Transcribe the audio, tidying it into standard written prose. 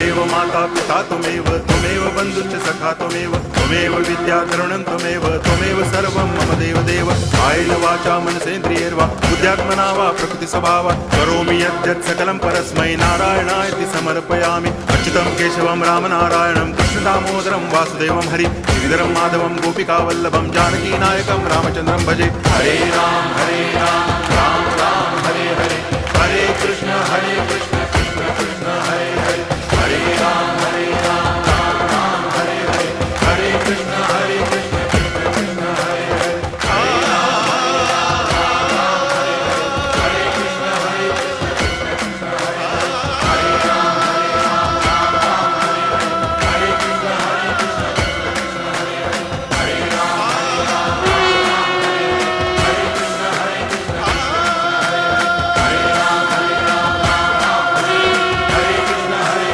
देव माता पिता त्वमेव त्वमेव बन्धुश्च सखा त्वमेव विद्या तरुणं त्वमेव सर्वं मम देव कायेन वाचा मनसेन्द्रियैर्वा बुद्ध्यात्मना वा प्रकृतिस्वभावात् करोमि यद्यत् सकलं परस्मै नारायणायति समर्पयामि अच्युतं केशवं रामनारायणं कृष्णदामोदरं वासुदेवं हरि गिरिधरं माधवं गोपिकावल्लभं जानकीनायकं रामचन्द्रं भजे हरे राम राम राम हरे हरे हरे कृष्ण